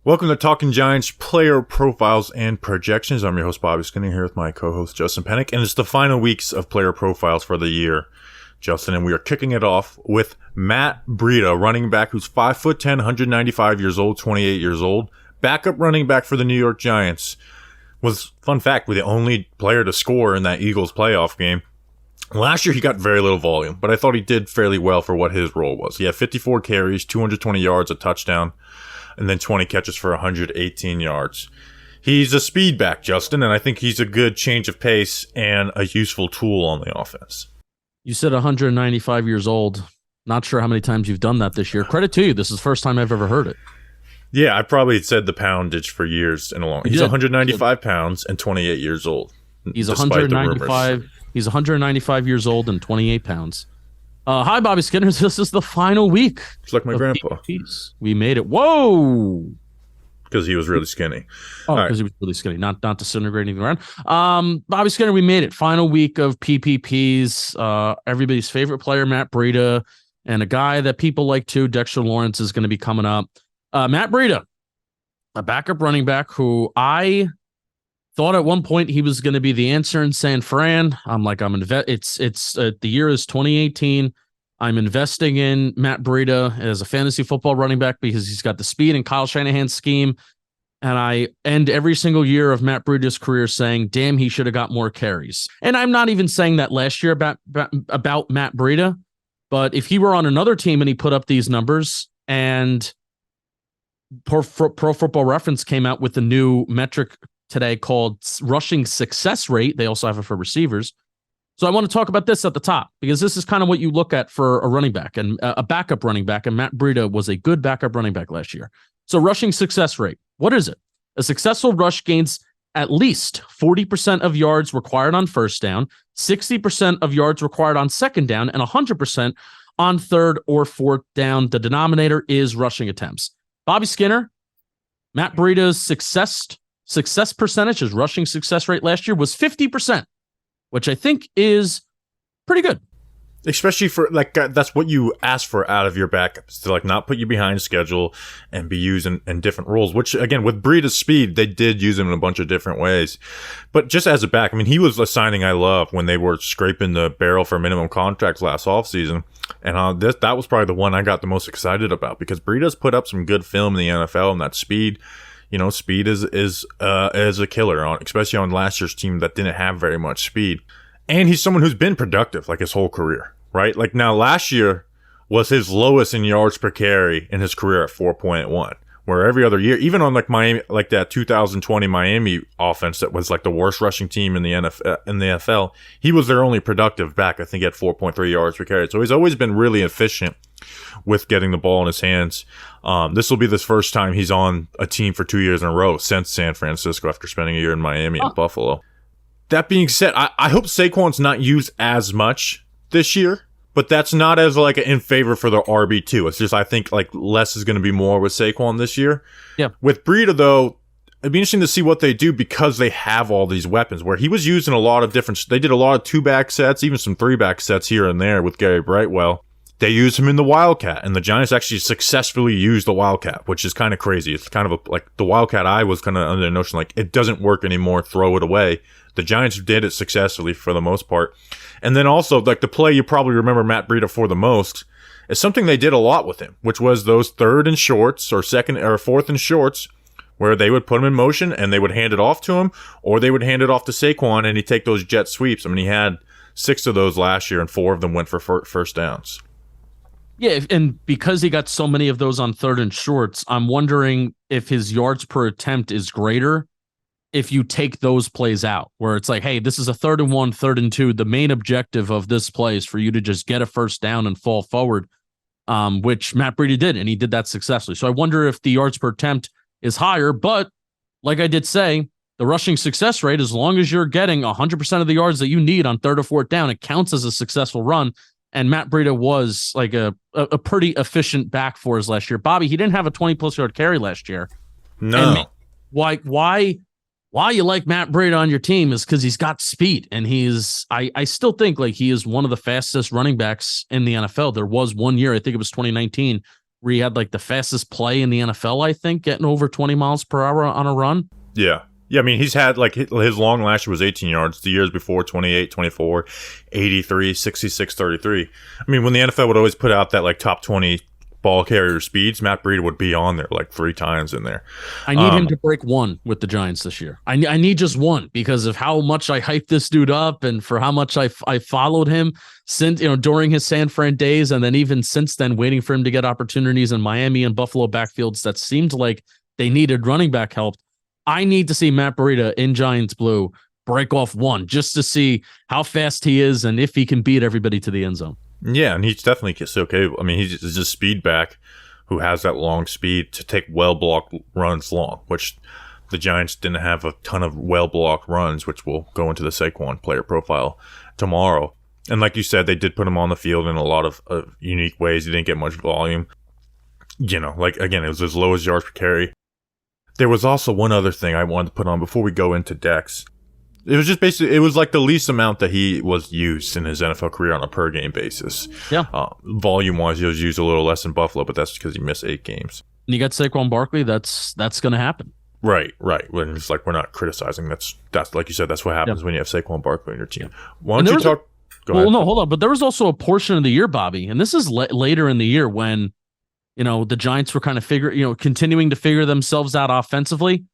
Welcome to Talking Giants Player Profiles and Projections. I'm your host, Bobby Skinner, here with my co-host, Justin Pennick, and it's the final weeks of player profiles for the year, Justin, and we are kicking it off with Matt Breida, running back who's 5'10", 195 years old, 28 years old, backup running back for the New York Giants. Was, fun fact, the only player to score in that Eagles playoff game. Last year, he got very little volume, but I thought he did fairly well for what his role was. He had 54 carries, 220 yards, a touchdown, and then 20 catches for 118 yards. He's a speed back, Justin, and I think he's a good change of pace and a useful tool on the offense. You said 195 years old. Not sure how many times you've done that this year. Credit to you. This is the first time I've ever heard it. Yeah, I probably said the poundage for years and along. He's 195 pounds and 28 years old. He's 195. He's 195 years old and 28 pounds. Hi, Bobby Skinner. This is the final week. It's like my grandpa. PPPs. We made it. Whoa! Because he was really skinny. Oh, because he was really skinny. Not disintegrating around. Bobby Skinner, we made it. Final week of PPPs. Everybody's favorite player, Matt Breida, and a guy that people like too, Dexter Lawrence, is going to be coming up. Matt Breida, a backup running back who I thought at one point he was going to be the answer in San Fran. The year is 2018. I'm investing in Matt Breida as a fantasy football running back because he's got the speed in Kyle Shanahan's scheme. And I end every single year of Matt Breida's career saying, damn, he should have got more carries. And I'm not even saying that last year about Matt Breida, but if he were on another team and he put up these numbers, and Pro Football Reference came out with a new metric today called rushing success rate. They also have it for receivers. So I want to talk about this at the top because this is kind of what you look at for a running back and a backup running back. And Matt Breida was a good backup running back last year. So rushing success rate. What is it? A successful rush gains at least 40% of yards required on first down, 60% of yards required on second down, and 100% on third or fourth down. The denominator is rushing attempts. Bobby Skinner, Matt Breida's success percentage, his rushing success rate last year was 50%, which I think is pretty good. Especially for, that's what you ask for out of your backups, to, not put you behind schedule and be used in different roles, which, again, with Breida's speed, they did use him in a bunch of different ways. But just as a back, he was a signing I love when they were scraping the barrel for minimum contracts last offseason. And that was probably the one I got the most excited about because Breida's put up some good film in the NFL, and that speed, speed is a killer, especially on last year's team that didn't have very much speed. And he's someone who's been productive his whole career, right? Now last year was his lowest in yards per carry in his career at 4.1, where every other year, even on Miami, that 2020 Miami offense that was the worst rushing team in the NFL, he was their only productive back. I think he had 4.3 yards per carry. So he's always been really efficient with getting the ball in his hands. This will be the first time he's on a team for 2 years in a row since San Francisco after spending a year in Miami and Buffalo. That being said, I hope Saquon's not used as much this year, but that's not as in favor for the RB2. It's just I think less is going to be more with Saquon this year. Yeah. With Breida though, it'd be interesting to see what they do because they have all these weapons. Where he was used in a lot of different. They did a lot of 2-back sets, even some 3-back sets here and there with Gary Brightwell. They used him in the Wildcat, and the Giants actually successfully used the Wildcat, which is kind of crazy. It's kind of the Wildcat I was kind of under the notion it doesn't work anymore, throw it away. The Giants did it successfully for the most part. And then also, the play you probably remember Matt Breida for the most is something they did a lot with him, which was those third and shorts or second or fourth and shorts where they would put him in motion and they would hand it off to him, or they would hand it off to Saquon and he'd take those jet sweeps. He had 6 of those last year and 4 of them went for first downs. Yeah, and because he got so many of those on third and shorts, I'm wondering if his yards per attempt is greater if you take those plays out, where it's hey, this is a 3rd and 1, 3rd and 2. The main objective of this play is for you to just get a first down and fall forward, which Matt Breida did, and he did that successfully. So I wonder if the yards per attempt is higher, but like I did say, the rushing success rate, as long as you're getting 100% of the yards that you need on 3rd or 4th down, it counts as a successful run. And Matt Breida was a pretty efficient back for us last year. Bobby, he didn't have a 20-plus yard carry last year. No. And why you like Matt Breida on your team is because he's got speed. And I still think he is one of the fastest running backs in the NFL. There was one year, I think it was 2019, where he had like the fastest play in the NFL, I think, getting over 20 miles per hour on a run. Yeah. Yeah, I mean, he's had, like, his long last year was 18 yards. The years before, 28, 24, 83, 66, 33. I mean, when the NFL would always put out that, like, top 20 ball carrier speeds, Matt Breida would be on there, like, 3 times in there. I need him to break one with the Giants this year. I need just one because of how much I hyped this dude up and for how much I followed him since, during his San Fran days. And then even since then, waiting for him to get opportunities in Miami and Buffalo backfields that seemed like they needed running back help. I need to see Matt Breida in Giants blue break off one just to see how fast he is and if he can beat everybody to the end zone. Yeah, and he's definitely okay. I mean, he's a speed back who has that long speed to take well-blocked runs long, which the Giants didn't have a ton of well-blocked runs, which will go into the Saquon player profile tomorrow. And like you said, they did put him on the field in a lot of unique ways. He didn't get much volume. Like, again, it was as low as yards per carry. There was also one other thing I wanted to put on before we go into Dex. It was just basically, it was like the least amount that he was used in his NFL career on a per game basis. Yeah. Volume wise, he was used a little less in Buffalo, but that's because he missed 8 games. And you got Saquon Barkley. That's going to happen. Right. When it's like, we're not criticizing. That's like you said, that's what happens when you have Saquon Barkley on your team. Why don't you talk? Go ahead. Well, no, hold on. But there was also a portion of the year, Bobby, and this is later in the year when, the Giants were kind of continuing to figure themselves out offensively.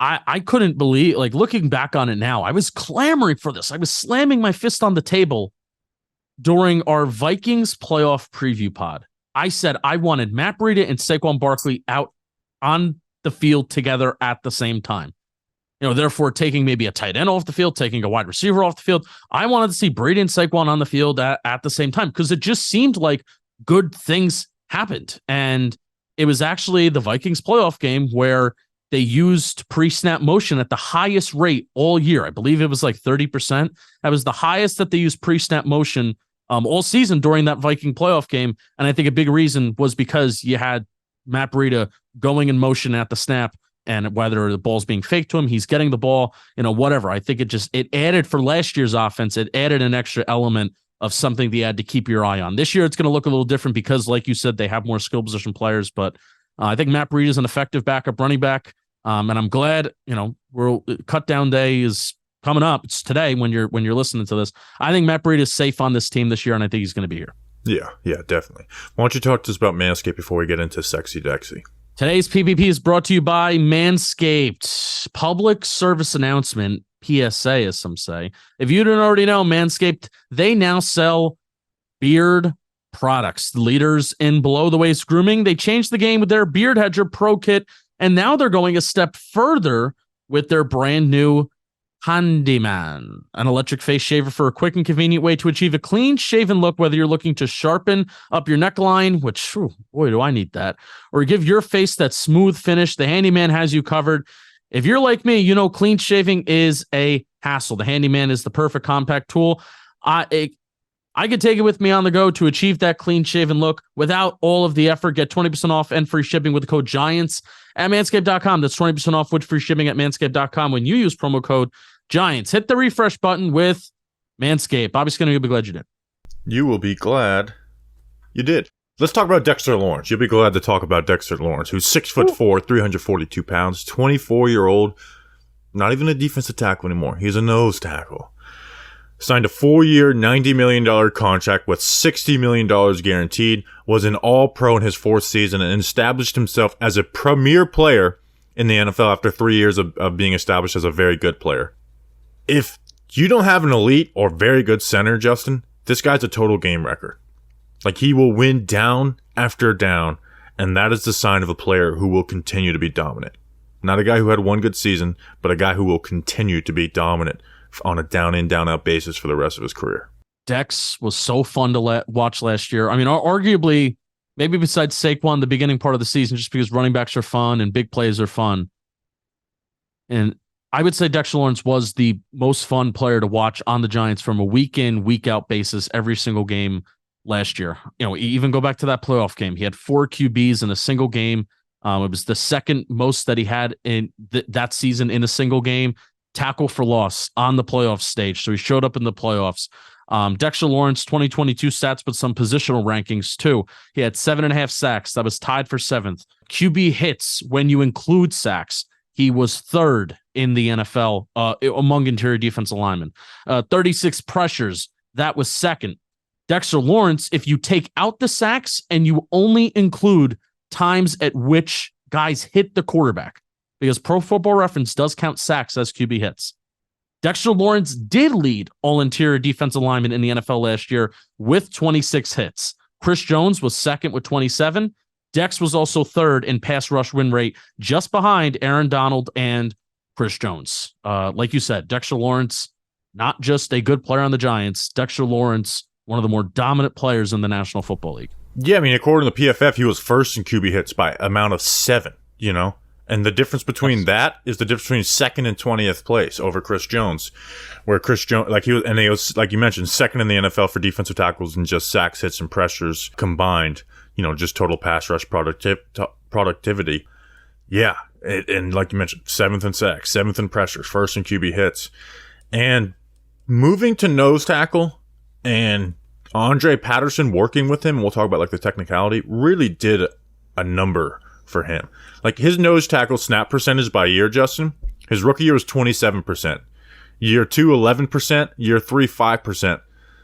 I couldn't believe, like, looking back on it now, I was clamoring for this. I was slamming my fist on the table during our Vikings playoff preview pod. I said I wanted Matt Breida and Saquon Barkley out on the field together at the same time. Therefore taking maybe a tight end off the field, taking a wide receiver off the field. I wanted to see Breida and Saquon on the field at the same time because it just seemed like good things happened. And it was actually the Vikings playoff game where they used pre-snap motion at the highest rate all year. I believe it was like 30%. That was the highest that they used pre-snap motion all season during that Viking playoff game. And I think a big reason was because you had Matt Breida going in motion at the snap, and whether the ball's being faked to him, he's getting the ball, whatever. I think it added for last year's offense. It added an extra element of something they had to keep your eye on. This year, it's going to look a little different because, like you said, they have more skill position players. But I think Matt Breida is an effective backup running back. And I'm glad, cut down day is coming up. It's today when you're listening to this. I think Matt Breida is safe on this team this year, and I think he's going to be here. Yeah, definitely. Why don't you talk to us about Manscaped before we get into Sexy Dexy? Today's PPP is brought to you by Manscaped. Public service announcement, PSA, as some say. If you didn't already know, Manscaped, they now sell beard products. Leaders in below-the-waist grooming. They changed the game with their Beard Hedger Pro Kit, and now they're going a step further with their brand new Handyman, an electric face shaver for a quick and convenient way to achieve a clean-shaven look, whether you're looking to sharpen up your neckline, which, boy, do I need that, or give your face that smooth finish. The Handyman has you covered. If you're like me, clean shaving is a hassle. The Handyman is the perfect compact tool. I could take it with me on the go to achieve that clean-shaven look without all of the effort. Get 20% off and free shipping with the code GIANTS at manscaped.com. That's 20% off with free shipping at manscaped.com when you use promo code GIANTS. Hit the refresh button with Manscaped. Bobby Skinner, you'll be glad you did. You will be glad you did. Let's talk about Dexter Lawrence. You'll be glad to talk about Dexter Lawrence, who's 6'4", 342 pounds, 24-year-old, not even a defensive tackle anymore. He's a nose tackle. Signed a 4-year, $90 million contract with $60 million guaranteed, was an all-pro in his 4th season, and established himself as a premier player in the NFL after 3 years of being established as a very good player. If you don't have an elite or very good center, Justin, this guy's a total game record. Like, he will win down after down, and that is the sign of a player who will continue to be dominant. Not a guy who had one good season, but a guy who will continue to be dominant on a down-in, down-out basis for the rest of his career. Dex was so fun to watch last year. I mean, arguably, maybe besides Saquon, the beginning part of the season, just because running backs are fun and big plays are fun. And I would say Dexter Lawrence was the most fun player to watch on the Giants from a week-in, week-out basis every single game last year. Even go back to that playoff game. He had 4 QBs in a single game. It was the second most that he had in that season in a single game. Tackle for loss on the playoff stage. So he showed up in the playoffs. Dexter Lawrence, 2022 stats, but some positional rankings too. He had 7.5 sacks. That was tied for 7th. QB hits, when you include sacks, he was 3rd in the NFL among interior defensive linemen. 36 pressures, that was 2nd. Dexter Lawrence, if you take out the sacks and you only include times at which guys hit the quarterback, because Pro Football Reference does count sacks as QB hits. Dexter Lawrence did lead all interior defensive linemen in the NFL last year with 26 hits. Chris Jones was 2nd with 27. Dex was also 3rd in pass rush win rate, just behind Aaron Donald and Chris Jones. Like you said, Dexter Lawrence, not just a good player on the Giants, Dexter Lawrence, one of the more dominant players in the National Football League. Yeah, I mean, according to PFF, he was 1st in QB hits by amount of 7, And the difference between that is the difference between 2nd and 20th place over Chris Jones, where Chris Jones, he was, like you mentioned, 2nd in the NFL for defensive tackles and just sacks, hits, and pressures combined, just total pass rush productivity. Yeah. And like you mentioned, 7th in sacks, 7th in pressures, 1st in QB hits. And moving to nose tackle and Andre Patterson working with him, we'll talk about the technicality, really did a number for him. His nose tackle snap percentage by year, Justin, his rookie year was 27%. Year 2, 11%. Year 3, 5%.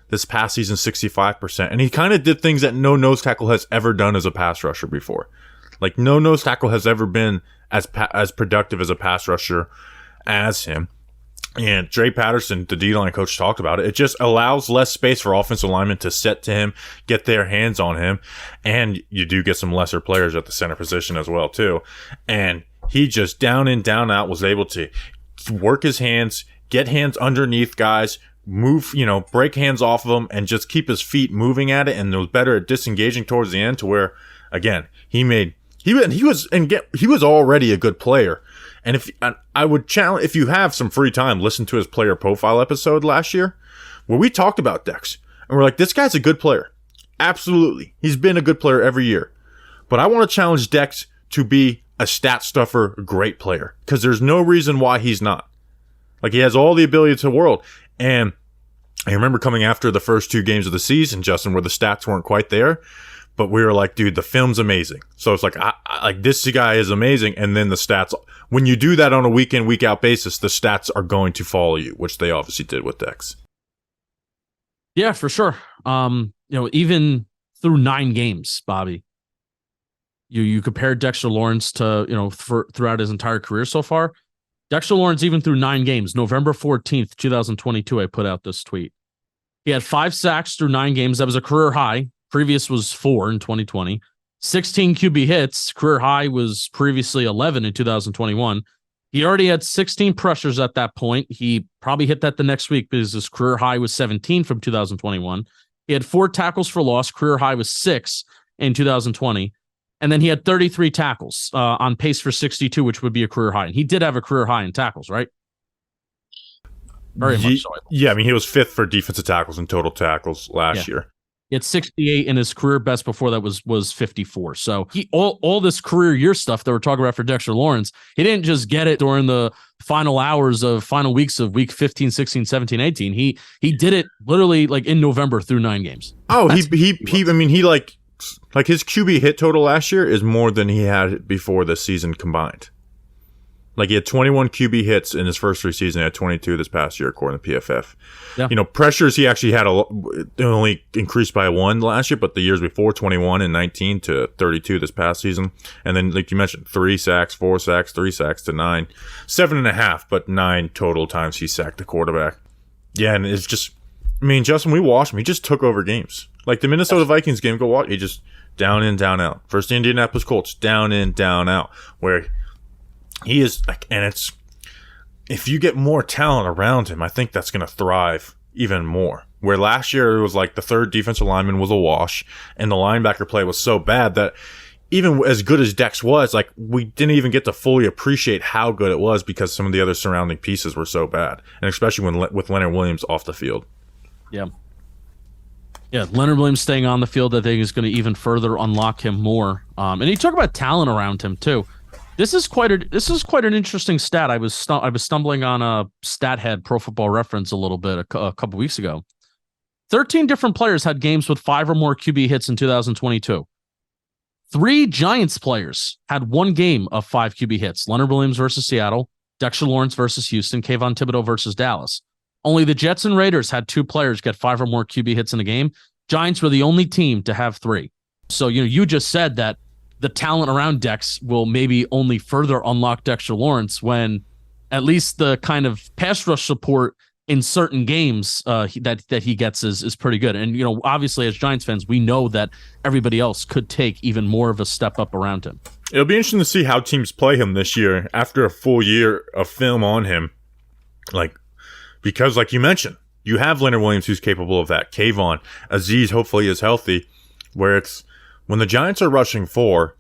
This past season, 65%. And he kind of did things that no nose tackle has ever done as a pass rusher before. No nose tackle has ever been as productive as a pass rusher as him. And Dre Patterson, the D-line coach, talked about it. It just allows less space for offensive linemen to set to him, get their hands on him, and you do get some lesser players at the center position as well, too. And he just down in, down out was able to work his hands, get hands underneath guys, move, break hands off of them, and just keep his feet moving at it, and was better at disengaging towards the end to where, again, he was already a good player. And I would challenge, if you have some free time, listen to his player profile episode last year, where we talked about Dex. And we're like, this guy's a good player. Absolutely. He's been a good player every year. But I want to challenge Dex to be a stat stuffer, great player. Because there's no reason why he's not. He has all the ability to the world. And I remember coming after the first 2 games of the season, Justin, where the stats weren't quite there. But we were like, dude, the film's amazing. So it's this guy is amazing. And then the stats, when you do that on a week in, week out basis, the stats are going to follow you, which they obviously did with Dex. Yeah, for sure. Even through 9 games, Bobby, you compare Dexter Lawrence to, throughout his entire career so far. Dexter Lawrence, even through 9 games, November 14th, 2022, I put out this tweet. He had 5 sacks through 9 games. That was a career high. Previous was 4 in 2020. 16 QB hits. Career high was previously 11 in 2021. He already had 16 pressures at that point. He probably hit that the next week because his career high was 17 from 2021. He had 4 tackles for loss. Career high was 6 in 2020. And then he had 33 tackles on pace for 62, which would be a career high. And he did have a career high in tackles, right? Very much so. Yeah, I mean, he was 5th for defensive tackles and total tackles last year. He had 68, and his career best before that was 54. So all this career year stuff that we're talking about for Dexter Lawrence, he didn't just get it during the final weeks of week 15, 16, 17, 18. He did it literally in November through 9 games. Oh, his QB hit total last year is more than he had before the season combined. He had 21 QB hits in his first 3 seasons. He had 22 this past year, according to PFF. Yeah. Pressures, he actually had only increased by 1 last year, but the years before, 21 and 19 to 32 this past season. And then, like you mentioned, 3 sacks, 4 sacks, 3 sacks to 9. 7.5, but 9 total times he sacked the quarterback. Yeah, and it's just, Justin, we watched him. He just took over games. The Minnesota Vikings game, go watch. He just down in, down out. First the Indianapolis Colts, down in, down out. Where he is, and it's, if you get more talent around him, I think that's going to thrive even more. Where last year it was the 3rd defensive lineman was a wash, and the linebacker play was so bad that even as good as Dex was, we didn't even get to fully appreciate how good it was because some of the other surrounding pieces were so bad, and especially with Leonard Williams off the field. Yeah. Yeah, Leonard Williams staying on the field, I think, is going to even further unlock him more. And you talk about talent around him too. This is quite an interesting stat. I was stumbling on a StatHead Pro Football Reference a little bit a couple weeks ago. 13 different players had games with 5 or more QB hits in 2022. 3 Giants players had one game of 5 QB hits. Leonard Williams versus Seattle, Dexter Lawrence versus Houston, Kayvon Thibodeau versus Dallas. Only the Jets and Raiders had 2 players get 5 or more QB hits in a game. Giants were the only team to have 3. So, you just said that the talent around Dex will maybe only further unlock Dexter Lawrence when at least the kind of pass rush support in certain games that he gets is pretty good. And, obviously as Giants fans, we know that everybody else could take even more of a step up around him. It'll be interesting to see how teams play him this year after a full year of film on him. Because like you mentioned, you have Leonard Williams who's capable of that. Kayvon, Azeez hopefully is healthy, where it's when the Giants are rushing 4,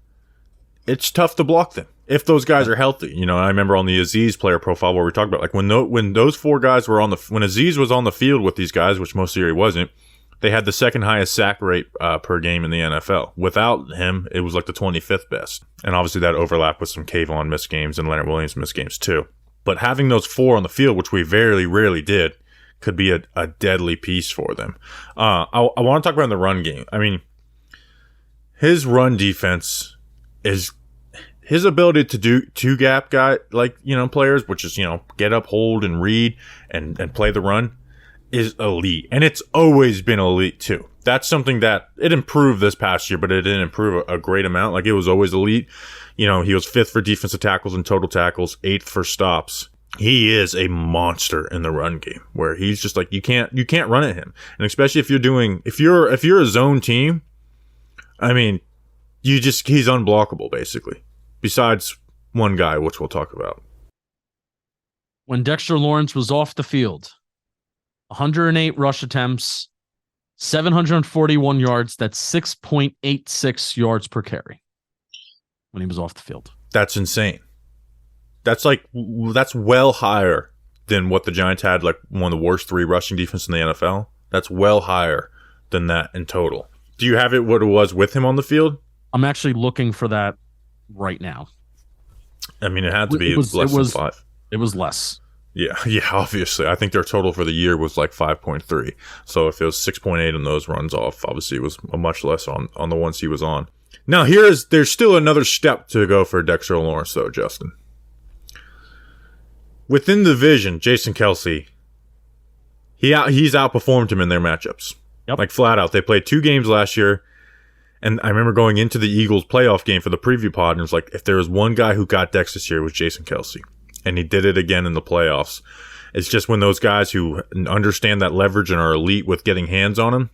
it's tough to block them if those guys are healthy. I remember on the Azeez player profile where we talked about like when those 4 guys were when Azeez was on the field with these guys, which most of the year he wasn't, they had the second highest sack rate per game in the NFL. Without him, it was like the 25th best. And obviously that overlapped with some Kayvon missed games and Leonard Williams missed games too. But having those 4 on the field, which we very rarely did, could be a deadly piece for them. I want to talk about the run game. I mean, his run defense is his ability to do 2-gap guy players, which is get up, hold, and read and play the run, is elite, and it's always been elite too. That's something that it improved this past year, but it didn't improve a great amount. Like it was always elite. He was 5th for defensive tackles and total tackles, 8th for stops. He is a monster in the run game, where he's just like you can't run at him, and especially if you're a zone team. I mean, he's unblockable basically. Besides one guy, which we'll talk about. When Dexter Lawrence was off the field, 108 rush attempts, 741 yards. That's 6.86 yards per carry when he was off the field. That's insane. That's well higher than what the Giants had, like one of the worst 3 rushing defense in the NFL. That's well higher than that in total. Do you have it what it was with him on the field? I'm actually looking for that right now. I mean, it had to be less than 5. It was less. Yeah, obviously. I think their total for the year was like 5.3. So if it was 6.8 on those runs off, obviously it was much less on the ones he was on. Now, there's still another step to go for Dexter Lawrence, though, Justin. Within the division, Jason Kelce, he's outperformed him in their matchups. Yep. Like flat out. They played 2 games last year. And I remember going into the Eagles playoff game for the preview pod, and it was like, if there was one guy who got Dex this year, it was Jason Kelce. And he did it again in the playoffs. It's just when those guys who understand that leverage and are elite with getting hands on him,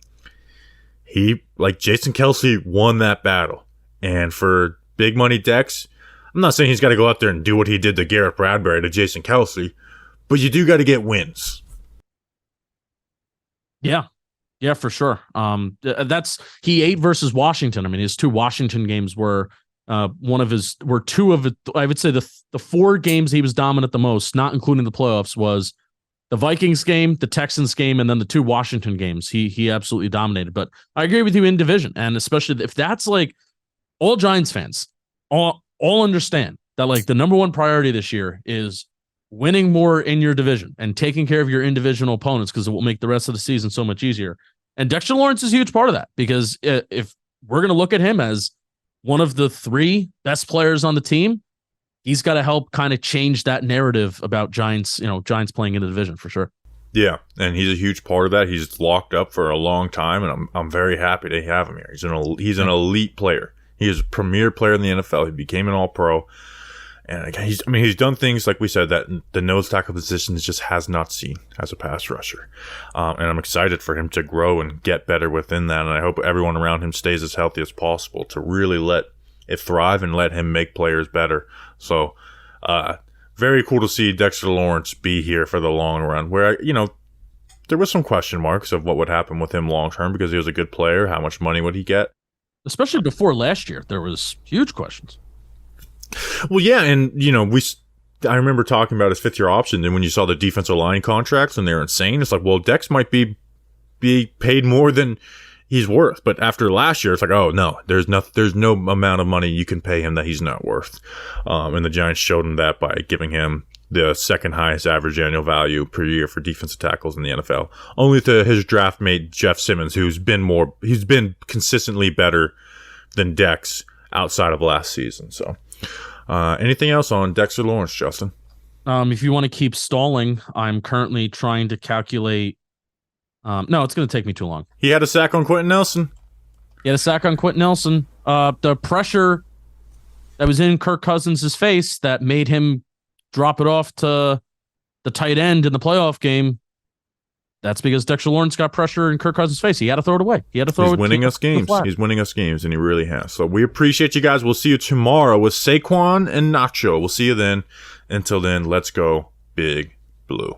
Jason Kelce won that battle. And for big money Dex, I'm not saying he's got to go out there and do what he did to Garrett Bradbury to Jason Kelce, but you do got to get wins. Yeah, for sure. He ate versus Washington. I mean, his 2 Washington games were 2 of it. I would say the 4 games he was dominant the most, not including the playoffs, was the Vikings game, the Texans game, and then the 2 Washington games. He absolutely dominated. But I agree with you in division, and especially if that's like all Giants fans all understand that like the number 1 priority this year is winning more in your division and taking care of your individual opponents, because it will make the rest of the season so much easier. And Dexter Lawrence is a huge part of that, because if we're going to look at him as one of the 3 best players on the team, he's got to help kind of change that narrative about Giants playing in the division for sure. Yeah, and he's a huge part of that. He's locked up for a long time, and I'm very happy to have him here. He's an elite player. He is a premier player in the NFL. He became an All-Pro. And he's done things, like we said, that the nose tackle position just has not seen as a pass rusher. And I'm excited for him to grow and get better within that. And I hope everyone around him stays as healthy as possible to really let it thrive and let him make players better. So, very cool to see Dexter Lawrence be here for the long run, where, there was some question marks of what would happen with him long term, because he was a good player. How much money would he get? Especially before last year, there was huge questions. Well, yeah, and I remember talking about his 5th-year option, and when you saw the defensive line contracts and they're insane, it's like, well, Dex might be paid more than he's worth. But after last year, it's like, oh no, there's no amount of money you can pay him that he's not worth. And the Giants showed him that by giving him the second highest average annual value per year for defensive tackles in the NFL, only to his draft mate Jeff Simmons, he's been consistently better than Dex outside of last season. So, anything else on Dexter Lawrence, Justin? If you want to keep stalling, I'm currently trying to calculate. No, it's going to take me too long. He had a sack on Quentin Nelson. The pressure that was in Kirk Cousins' face that made him drop it off to the tight end in the playoff game. That's because Dexter Lawrence got pressure in Kirk Cousins' face. He had to throw it away. He's winning us games. He's winning us games, and he really has. So we appreciate you guys. We'll see you tomorrow with Saquon and Nacho. We'll see you then. Until then, let's go Big Blue.